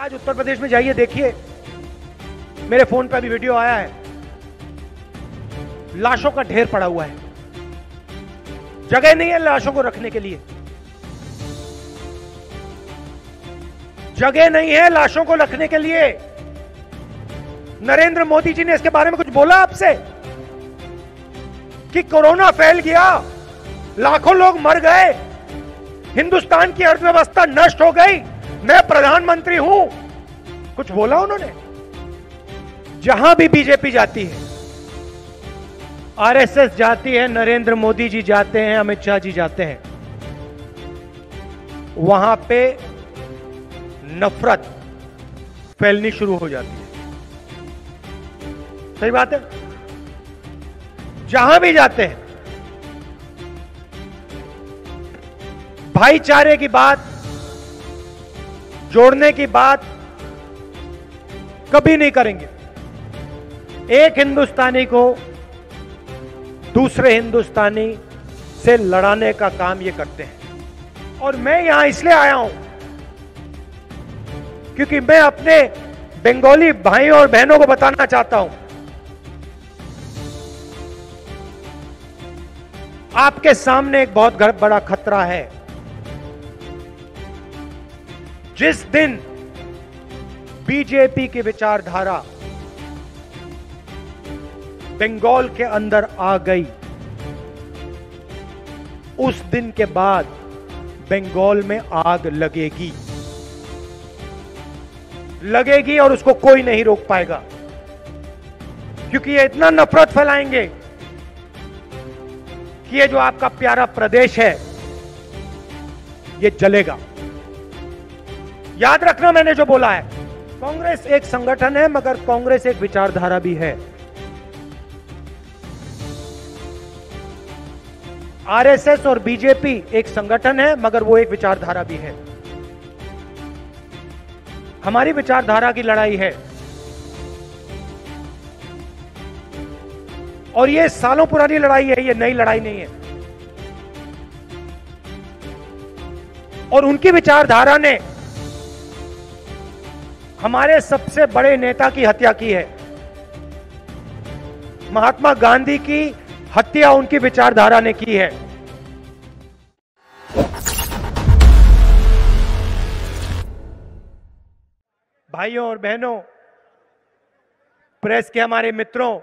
आज उत्तर प्रदेश में जाइए, देखिए, मेरे फोन पर भी वीडियो आया है, लाशों का ढेर पड़ा हुआ है, जगह नहीं है लाशों को रखने के लिए, जगह नहीं है लाशों को रखने के लिए। नरेंद्र मोदी जी ने इसके बारे में कुछ बोला आपसे कि कोरोना फैल गया, लाखों लोग मर गए, हिंदुस्तान की अर्थव्यवस्था नष्ट हो गई, मैं प्रधानमंत्री हूं, कुछ बोला उन्होंने? जहां भी बीजेपी जाती है, आरएसएस जाती है, नरेंद्र मोदी जी जाते हैं, अमित शाह जी जाते हैं, वहां पे नफरत फैलनी शुरू हो जाती है। सही बात है? जहां भी जाते हैं भाईचारे की बात, जोड़ने की बात कभी नहीं करेंगे। एक हिंदुस्तानी को दूसरे हिंदुस्तानी से लड़ाने का काम ये करते हैं। और मैं यहां इसलिए आया हूं क्योंकि मैं अपने बंगाली भाइयों और बहनों को बताना चाहता हूं, आपके सामने एक बहुत बड़ा खतरा है। जिस दिन बीजेपी की विचारधारा बंगाल के अंदर आ गई, उस दिन के बाद बंगाल में आग लगेगी और उसको कोई नहीं रोक पाएगा, क्योंकि ये इतना नफरत फैलाएंगे कि ये जो आपका प्यारा प्रदेश है ये जलेगा। याद रखना मैंने जो बोला है, कांग्रेस एक संगठन है मगर कांग्रेस एक विचारधारा भी है। आरएसएस और बीजेपी एक संगठन है मगर वो एक विचारधारा भी है। हमारी विचारधारा की लड़ाई है और ये सालों पुरानी लड़ाई है, ये नई लड़ाई नहीं है। और उनकी विचारधारा ने हमारे सबसे बड़े नेता की हत्या की है। महात्मा गांधी की हत्या उनकी विचारधारा ने की है। भाइयों और बहनों, प्रेस के हमारे मित्रों,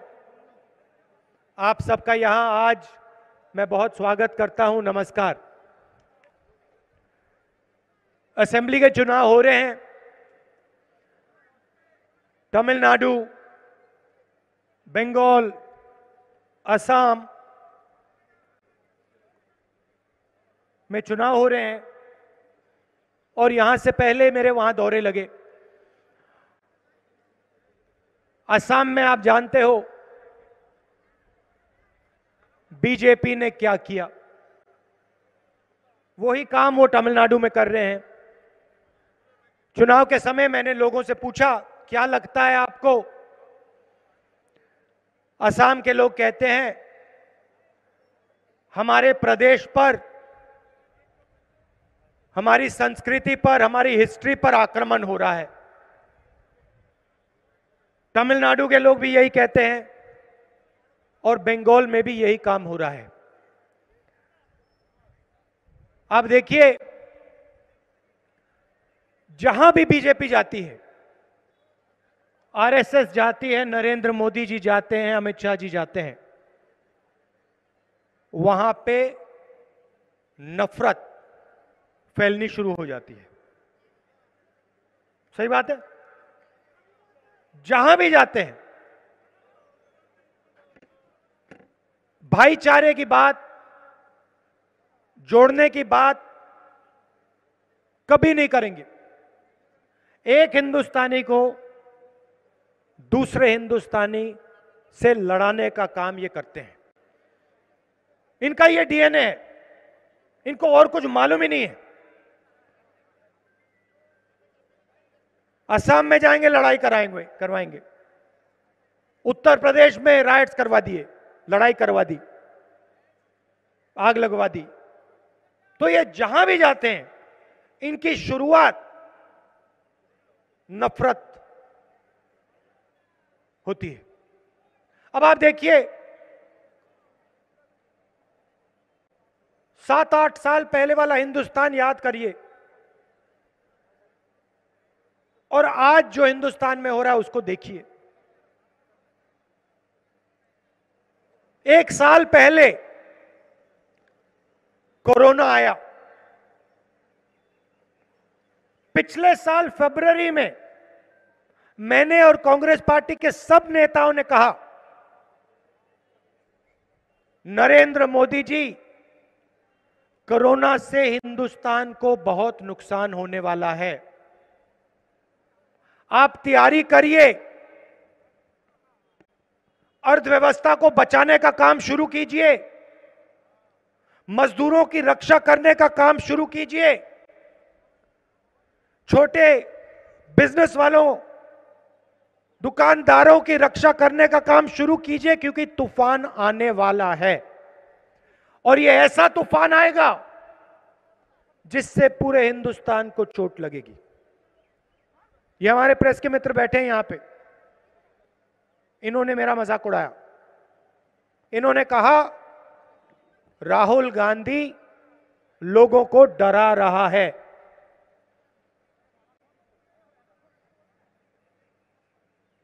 आप सबका यहां आज मैं बहुत स्वागत करता हूं। नमस्कार। असेंबली के चुनाव हो रहे हैं। तमिलनाडु, बंगाल, असम में चुनाव हो रहे हैं और यहां से पहले मेरे वहां दौरे लगे। असम में आप जानते हो बीजेपी ने क्या किया, वही काम वो तमिलनाडु में कर रहे हैं। चुनाव के समय मैंने लोगों से पूछा, क्या लगता है आपको? असम के लोग कहते हैं हमारे प्रदेश पर, हमारी संस्कृति पर, हमारी हिस्ट्री पर आक्रमण हो रहा है। तमिलनाडु के लोग भी यही कहते हैं और बंगाल में भी यही काम हो रहा है। आप देखिए, जहां भी बीजेपी जाती है, आरएसएस जाती है, नरेंद्र मोदी जी जाते हैं, अमित शाह जी जाते हैं, वहां पे नफरत फैलनी शुरू हो जाती है। सही बात है? जहां भी जाते हैं भाईचारे की बात, जोड़ने की बात कभी नहीं करेंगे। एक हिंदुस्तानी को दूसरे हिंदुस्तानी से लड़ाने का काम ये करते हैं। इनका ये डीएनए है, इनको और कुछ मालूम ही नहीं है। असम में जाएंगे, लड़ाई करवाएंगे। उत्तर प्रदेश में राइट्स करवा दिए, लड़ाई करवा दी, आग लगवा दी। तो ये जहां भी जाते हैं, इनकी शुरुआत नफरत होती है। अब आप देखिए, 7-8 साल पहले वाला हिंदुस्तान याद करिए, और आज जो हिंदुस्तान में हो रहा है उसको देखिए। 1 साल पहले कोरोना आया, पिछले साल फरवरी में मैंने और कांग्रेस पार्टी के सब नेताओं ने कहा, नरेंद्र मोदी जी, कोरोना से हिंदुस्तान को बहुत नुकसान होने वाला है, आप तैयारी करिए, अर्थव्यवस्था को बचाने का काम शुरू कीजिए, मजदूरों की रक्षा करने का काम शुरू कीजिए, छोटे बिजनेस वालों, दुकानदारों की रक्षा करने का काम शुरू कीजिए, क्योंकि तूफान आने वाला है। और यह ऐसा तूफान आएगा जिससे पूरे हिंदुस्तान को चोट लगेगी। ये हमारे प्रेस के मित्र बैठे हैं यहां पे, इन्होंने मेरा मजाक उड़ाया। इन्होंने कहा राहुल गांधी लोगों को डरा रहा है।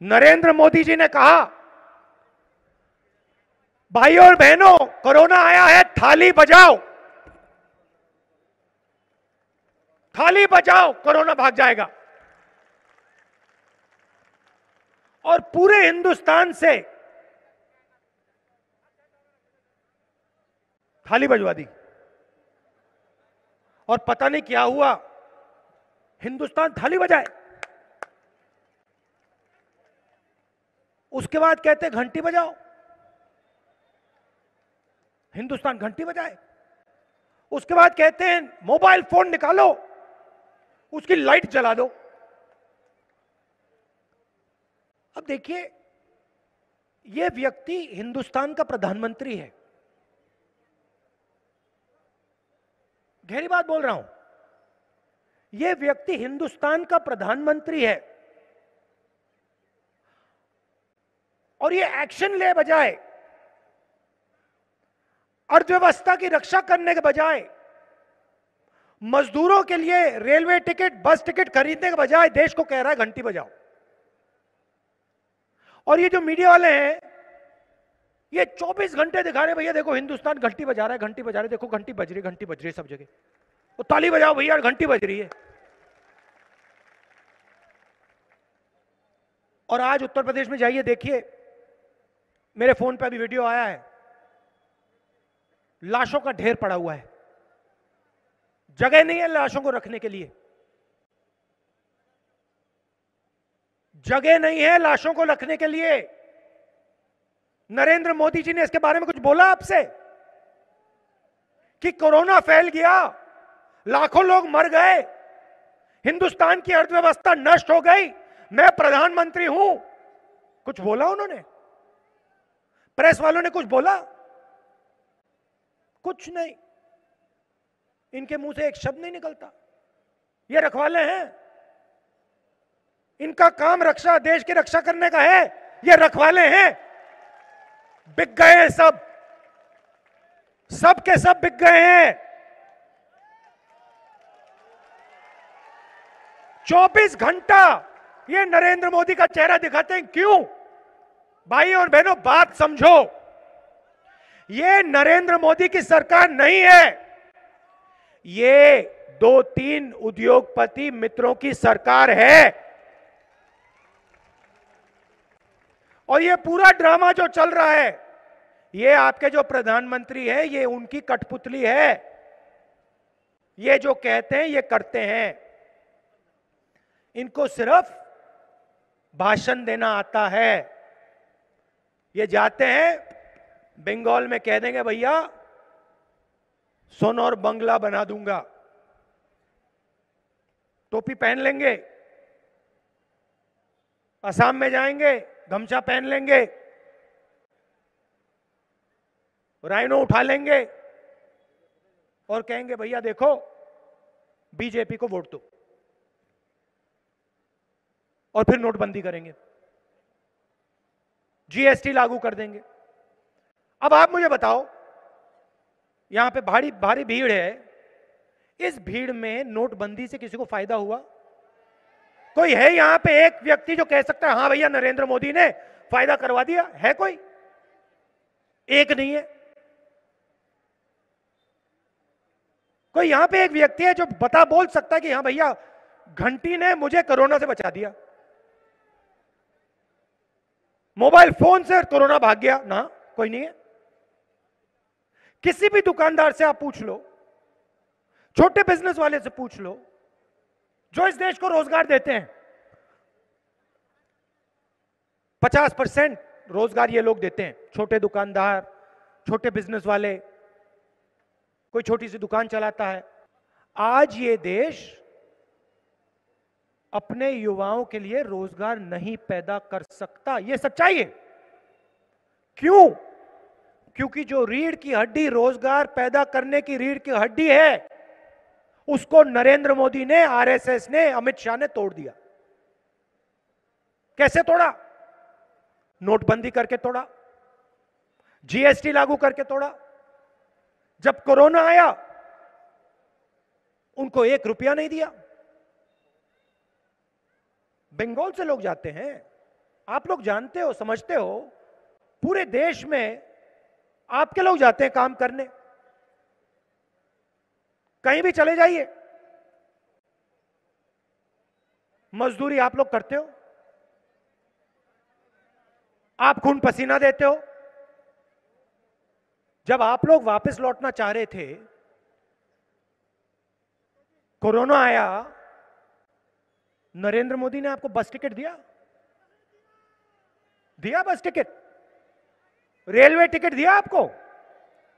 नरेंद्र मोदी जी ने कहा, भाइयों और बहनों, कोरोना आया है, थाली बजाओ, थाली बजाओ, कोरोना भाग जाएगा। और पूरे हिंदुस्तान से थाली बजवा दी, और पता नहीं क्या हुआ, हिंदुस्तान थाली बजाए। उसके बाद कहते घंटी बजाओ, हिंदुस्तान घंटी बजाए। उसके बाद कहते हैं मोबाइल फोन निकालो, उसकी लाइट जला दो। अब देखिए, यह व्यक्ति हिंदुस्तान का प्रधानमंत्री है, गहरी बात बोल रहा हूं, यह व्यक्ति हिंदुस्तान का प्रधानमंत्री है, और यह एक्शन ले बजाय, अर्थव्यवस्था की रक्षा करने के बजाय, मजदूरों के लिए रेलवे टिकट, बस टिकट खरीदने के बजाय देश को कह रहा है घंटी बजाओ। और ये जो मीडिया वाले हैं, ये 24 घंटे दिखा रहे, भैया देखो हिंदुस्तान घंटी बजा रहा है, घंटी बजा रहे, देखो घंटी बज रही, घंटी बज रही है सब जगह, तो ताली बजाओ भैया, घंटी बज रही है। और आज उत्तर प्रदेश में जाइए, देखिए, मेरे फोन पे अभी वीडियो आया है, लाशों का ढेर पड़ा हुआ है, जगह नहीं है लाशों को रखने के लिए, जगह नहीं है लाशों को रखने के लिए। नरेंद्र मोदी जी ने इसके बारे में कुछ बोला आपसे कि कोरोना फैल गया, लाखों लोग मर गए, हिंदुस्तान की अर्थव्यवस्था नष्ट हो गई, मैं प्रधानमंत्री हूं? कुछ बोला उन्होंने? प्रेस वालों ने कुछ बोला? कुछ नहीं, इनके मुंह से एक शब्द नहीं निकलता। ये रखवाले हैं, इनका काम रक्षा, देश की रक्षा करने का है, ये रखवाले हैं, बिक गए हैं सब, सब के सब बिक गए हैं। 24 घंटा ये नरेंद्र मोदी का चेहरा दिखाते हैं, क्यों? भाई और बहनों, बात समझो, ये नरेंद्र मोदी की सरकार नहीं है, ये 2-3 उद्योगपति मित्रों की सरकार है। और ये पूरा ड्रामा जो चल रहा है, ये आपके जो प्रधानमंत्री हैं, ये उनकी कठपुतली है, ये जो कहते हैं ये करते हैं, इनको सिर्फ भाषण देना आता है। ये जाते हैं बंगाल में, कह देंगे भैया सोना और बंगला बना दूंगा, टोपी पहन लेंगे, असम में जाएंगे गमछा पहन लेंगे, राइनो उठा लेंगे और कहेंगे भैया देखो बीजेपी को वोट दो। और फिर नोटबंदी करेंगे, जीएसटी लागू कर देंगे। अब आप मुझे बताओ, यहां पे भारी भारी भीड़ है, इस भीड़ में नोटबंदी से किसी को फायदा हुआ? कोई है यहां पे एक व्यक्ति जो कह सकता है हां भैया नरेंद्र मोदी ने फायदा करवा दिया? है कोई? एक नहीं है। कोई यहां पे एक व्यक्ति है जो बोल सकता है कि हां भैया घंटी ने मुझे कोरोना से बचा दिया, मोबाइल फोन से कोरोना भाग गया? ना, कोई नहीं है। किसी भी दुकानदार से आप पूछ लो, छोटे बिजनेस वाले से पूछ लो, जो इस देश को रोजगार देते हैं, 50% रोजगार ये लोग देते हैं। छोटे दुकानदार, छोटे बिजनेस वाले, कोई छोटी सी दुकान चलाता है। आज ये देश अपने युवाओं के लिए रोजगार नहीं पैदा कर सकता, ये सच्चाई है। क्यों? क्योंकि जो रीढ़ की हड्डी रोजगार पैदा करने की रीढ़ की हड्डी है, उसको नरेंद्र मोदी ने, आरएसएस ने, अमित शाह ने तोड़ दिया। कैसे तोड़ा? नोटबंदी करके तोड़ा, जीएसटी लागू करके तोड़ा। जब कोरोना आया उनको 1 रुपया नहीं दिया। बंगाल से लोग जाते हैं, आप लोग जानते हो, समझते हो, पूरे देश में आपके लोग जाते हैं काम करने, कहीं भी चले जाइए, मजदूरी आप लोग करते हो, आप खून पसीना देते हो। जब आप लोग वापस लौटना चाह रहे थे, कोरोना आया, नरेंद्र मोदी ने आपको बस टिकट दिया? दिया बस टिकट? रेलवे टिकट दिया आपको?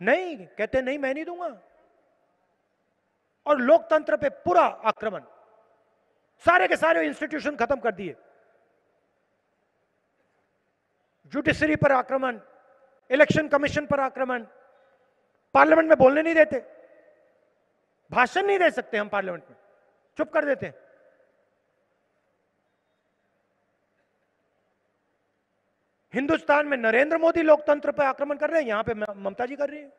नहीं, कहते नहीं मैं नहीं दूंगा। और लोकतंत्र पे पूरा आक्रमण, सारे के सारे इंस्टीट्यूशन खत्म कर दिए, जुडिशरी पर आक्रमण, इलेक्शन कमीशन पर आक्रमण, पार्लियामेंट में बोलने नहीं देते, भाषण नहीं दे सकते हम पार्लियामेंट में, चुप कर देते हैं। हिंदुस्तान में नरेंद्र मोदी लोकतंत्र पर आक्रमण कर रहे हैं, यहां पे ममता जी कर रही है।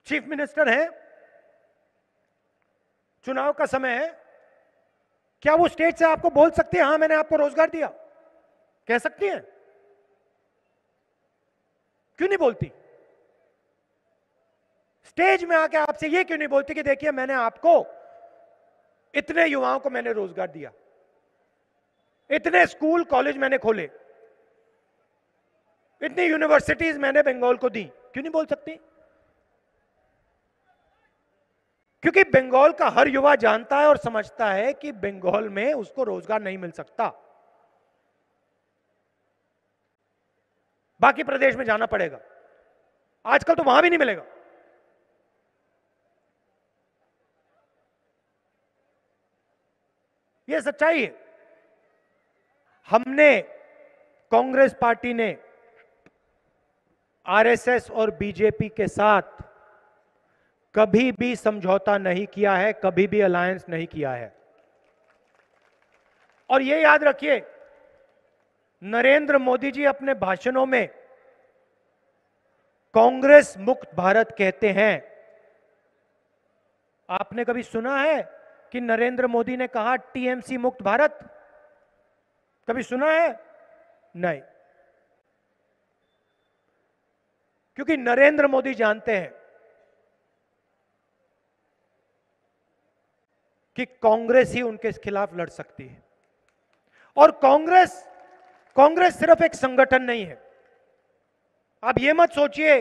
चीफ मिनिस्टर है, चुनाव का समय है, क्या वो स्टेज से आपको बोल सकते हैं हां मैंने आपको रोजगार दिया? कह सकती हैं? क्यों नहीं बोलती? स्टेज में आके आपसे ये क्यों नहीं बोलती कि देखिए मैंने आपको, इतने युवाओं को मैंने रोजगार दिया, इतने स्कूल कॉलेज मैंने खोले, इतनी यूनिवर्सिटीज मैंने बंगाल को दी? क्यों नहीं बोल सकती? क्योंकि बंगाल का हर युवा जानता है और समझता है कि बंगाल में उसको रोजगार नहीं मिल सकता, बाकी प्रदेश में जाना पड़ेगा। आजकल तो वहां भी नहीं मिलेगा। यह सच्चाई है। हमने, कांग्रेस पार्टी ने आरएसएस और बीजेपी के साथ कभी भी समझौता नहीं किया है, कभी भी अलायंस नहीं किया है। और यह याद रखिए, नरेंद्र मोदी जी अपने भाषणों में कांग्रेस मुक्त भारत कहते हैं। आपने कभी सुना है कि नरेंद्र मोदी ने कहा टीएमसी मुक्त भारत? कभी सुना है? नहीं। क्योंकि नरेंद्र मोदी जानते हैं कि कांग्रेस ही उनके खिलाफ लड़ सकती है। और कांग्रेस सिर्फ एक संगठन नहीं है। आप ये मत सोचिए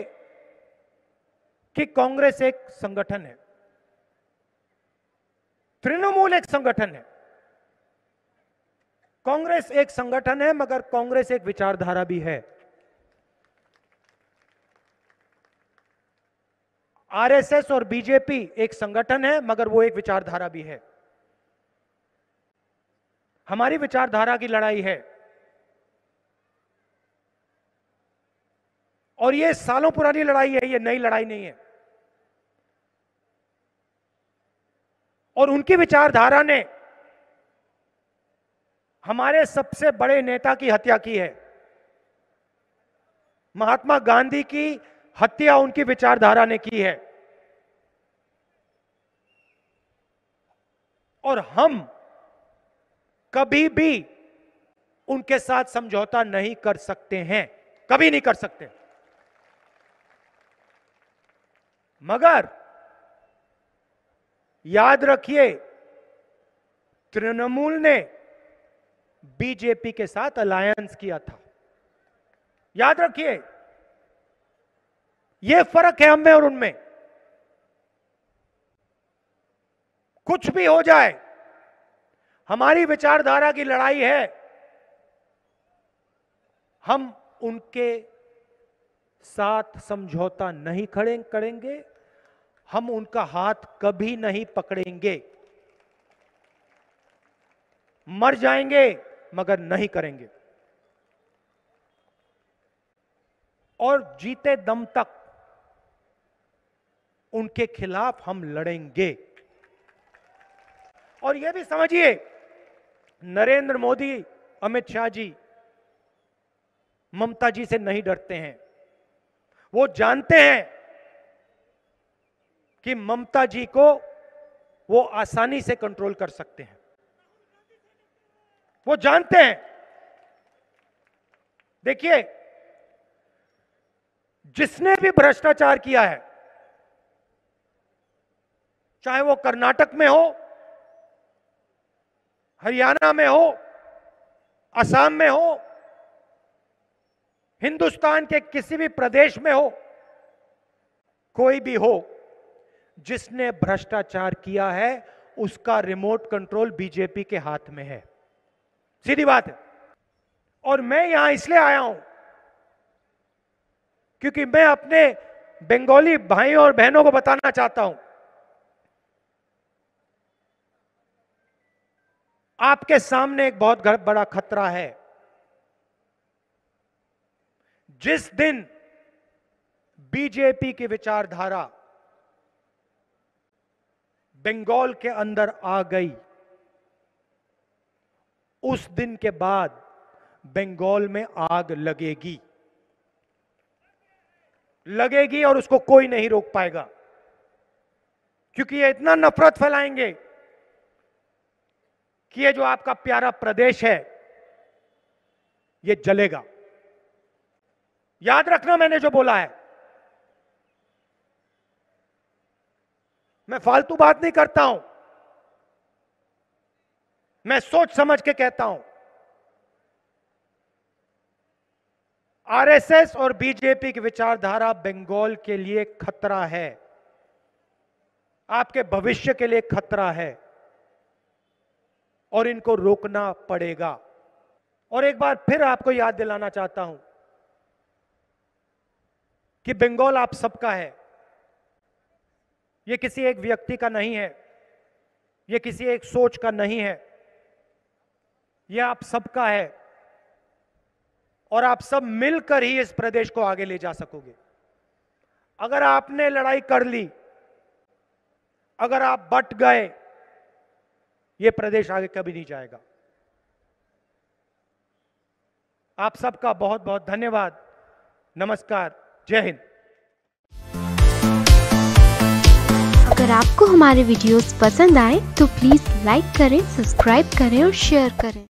कि कांग्रेस एक संगठन है, तृणमूल एक संगठन है। कांग्रेस एक संगठन है, मगर कांग्रेस एक विचारधारा भी है। आरएसएस और बीजेपी एक संगठन है, मगर वो एक विचारधारा भी है। हमारी विचारधारा की लड़ाई है, और ये सालों पुरानी लड़ाई है, ये नई लड़ाई नहीं है। और उनकी विचारधारा ने हमारे सबसे बड़े नेता की हत्या की है। महात्मा गांधी की हत्या उनकी विचारधारा ने की है। और हम कभी भी उनके साथ समझौता नहीं कर सकते हैं, कभी नहीं कर सकते। मगर याद रखिए, तृणमूल ने बीजेपी के साथ अलायंस किया था। याद रखिए, यह फर्क है हम में और उनमें। कुछ भी हो जाए, हमारी विचारधारा की लड़ाई है। हम उनके साथ समझौता नहीं करेंगे, हम उनका हाथ कभी नहीं पकड़ेंगे। मर जाएंगे मगर नहीं करेंगे। और जीते दम तक उनके खिलाफ हम लड़ेंगे। और यह भी समझिए, नरेंद्र मोदी, अमित शाह जी ममता जी से नहीं डरते हैं। वो जानते हैं कि ममता जी को वो आसानी से कंट्रोल कर सकते हैं। वो जानते हैं। देखिए, जिसने भी भ्रष्टाचार किया है, चाहे वो कर्नाटक में हो, हरियाणा में हो, असम में हो, हिंदुस्तान के किसी भी प्रदेश में हो, कोई भी हो, जिसने भ्रष्टाचार किया है उसका रिमोट कंट्रोल बीजेपी के हाथ में है। सीधी बात है। और मैं यहां इसलिए आया हूं क्योंकि मैं अपने बंगाली भाइयों और बहनों को बताना चाहता हूं, आपके सामने एक बहुत बड़ा खतरा है। जिस दिन बीजेपी की विचारधारा बंगाल के अंदर आ गई, उस दिन के बाद बंगाल में आग लगेगी और उसको कोई नहीं रोक पाएगा। क्योंकि ये इतना नफरत फैलाएंगे कि ये जो आपका प्यारा प्रदेश है ये जलेगा। याद रखना मैंने जो बोला है। मैं फालतू बात नहीं करता हूं, मैं सोच समझ के कहता हूं। आरएसएस और बीजेपी की विचारधारा बंगाल के लिए खतरा है, आपके भविष्य के लिए खतरा है और इनको रोकना पड़ेगा। और एक बार फिर आपको याद दिलाना चाहता हूं कि बंगाल आप सबका है। यह किसी एक व्यक्ति का नहीं है, यह किसी एक सोच का नहीं है, यह आप सबका है। और आप सब मिलकर ही इस प्रदेश को आगे ले जा सकोगे। अगर आपने लड़ाई कर ली, अगर आप बट गए, यह प्रदेश आगे कभी नहीं जाएगा। आप सबका बहुत बहुत धन्यवाद। नमस्कार, जय हिंद। अगर आपको हमारे वीडियोस पसंद आए तो प्लीज लाइक करें, सब्सक्राइब करें और शेयर करें।